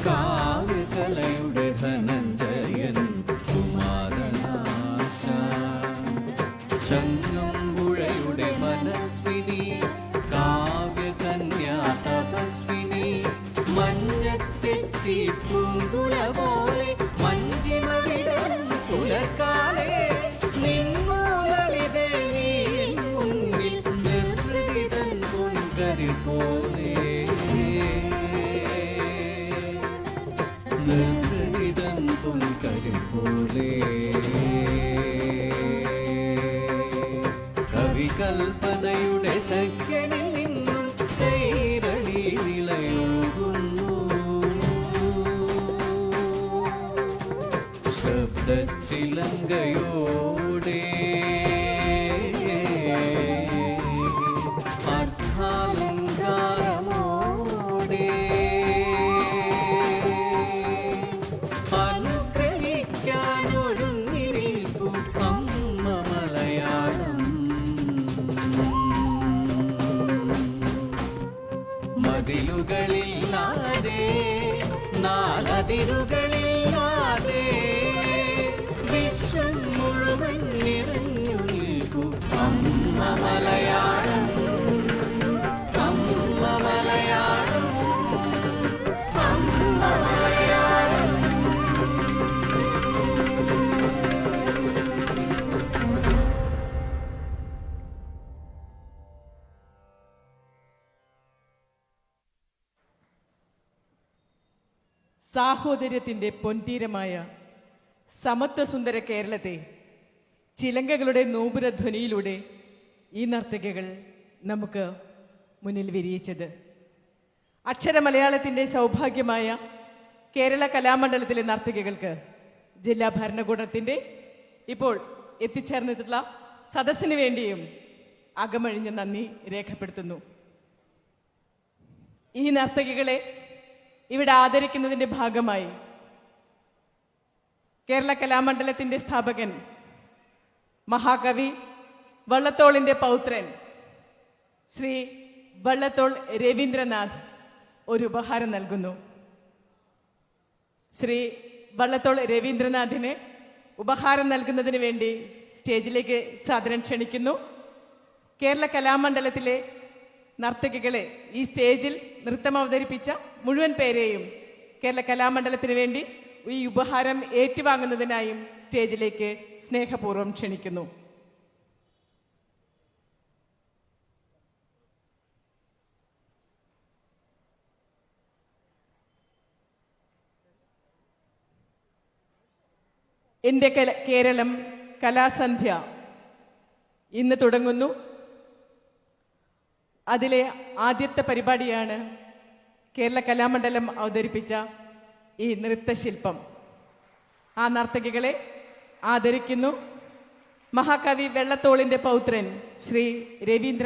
കാവ്യകലയുടെ ധനഞ്ജയൻ കുമാരനാശ ചങ്ങമ്പുഴയുടെ മനസ്സിനി കാവ്യകന്യാ തപസ്വിനി മഞ്ഞത്തെച്ചി പൂങ്കുല പോലെ മഞ്ചിമ വിടരും പുലർക്കാലേ നിൻമൂലളിതേ നീ മുന്നിൽ നിർവൃതിതൻ പൊൻകതിർ പോലെ നിർവൃതിതൻ പൊൻകതിർ പോലെ കവികൽപ്പനയുടെ സഖ്യനിൽ നിന്നും കൈരളി നിലയൊഴുകുന്നു ശബ്ദച്ചിലങ്കയോടെ അർത്ഥാലങ്കാരമോടെ അനുഗ്രഹിക്കാനൊരുങ്ങി നിൽപ്പു അമ്മ മലയാളം മതിലുകളില്ലാതെ നാലതിരുകളില്ലാതെ വിശ്വം മുഴുവൻ നിറഞ്ഞു നിൽക്കൂ അമ്മ മലയാളം അമ്മ മലയാളം അമ്മ മലയാളം. സാഹോദര്യത്തിൻ്റെ പൊൻതീരമായ സമത്വസുന്ദര കേരളത്തെ ചിലങ്കകളുടെ നൂപുരധ്വനിയിലൂടെ ഈ നർത്തകികൾ നമുക്ക് മുന്നിൽ വിരിയിച്ചത്. അക്ഷര മലയാളത്തിൻ്റെ സൗഭാഗ്യമായ കേരള കലാമണ്ഡലത്തിലെ നർത്തകികൾക്ക് ജില്ലാ ഭരണകൂടത്തിൻ്റെ ഇപ്പോൾ എത്തിച്ചേർന്നിട്ടുള്ള സദസ്സിന് വേണ്ടിയും അകമഴിഞ്ഞ നന്ദി രേഖപ്പെടുത്തുന്നു. ഈ നർത്തകികളെ ഇവിടെ ആദരിക്കുന്നതിൻ്റെ ഭാഗമായി കേരള കലാമണ്ഡലത്തിൻ്റെ സ്ഥാപകൻ മഹാകവി വള്ളത്തോളിൻ്റെ പൗത്രൻ ശ്രീ വള്ളത്തോൾ രവീന്ദ്രനാഥ് ഒരു ഉപഹാരം നൽകുന്നു. ശ്രീ വള്ളത്തോൾ രവീന്ദ്രനാഥിന് ഉപഹാരം നൽകുന്നതിന് വേണ്ടി സ്റ്റേജിലേക്ക് സാദരം ക്ഷണിക്കുന്നു. കേരള കലാമണ്ഡലത്തിലെ നർത്തകികളെ ഈ സ്റ്റേജിൽ നൃത്തം അവതരിപ്പിച്ച മുഴുവൻ പേരെയും കേരള കലാമണ്ഡലത്തിന് വേണ്ടി ഈ ഉപഹാരം ഏറ്റുവാങ്ങുന്നതിനായും സ്റ്റേജിലേക്ക് സ്നേഹപൂർവ്വം ക്ഷണിക്കുന്നു. എൻ്റെ കേരളം കലാസന്ധ്യ ഇന്ന് തുടങ്ങുന്നു. അതിലെ ആദ്യത്തെ പരിപാടിയാണ് കേരള കലാമണ്ഡലം അവതരിപ്പിച്ച ഈ നൃത്തശില്പം. ആ നർത്തകികളെ ആദരിക്കുന്നു. മഹാകവി വള്ളത്തോളിൻ്റെ പൗത്രൻ ശ്രീ രവീന്ദ്ര